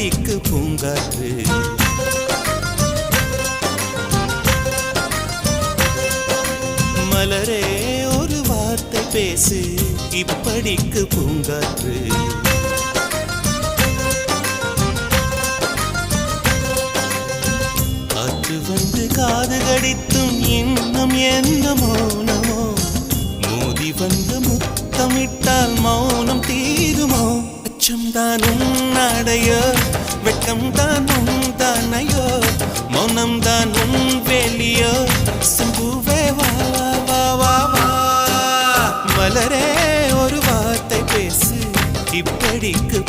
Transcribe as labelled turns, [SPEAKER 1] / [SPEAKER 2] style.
[SPEAKER 1] இப்படிக்கு பூங்காற்று மலரே ஒரு வார்த்தை பேசு இப்படிக்கு பூங்காற்று காற்று வந்து காது கடித்தும் இன்னும் என்ன மௌனமோ மோதி வந்து முத்தமிட்டால் மௌனம் தீருமோ அச்சம் தான் உன்னாடையோ வெட்கம் தான் உன் தானையோ மௌனம் தான் உன் வேலியோ சம்புவே வா வா வா வா மலரே ஒரு வார்த்தை பேசு இப்படிக்கு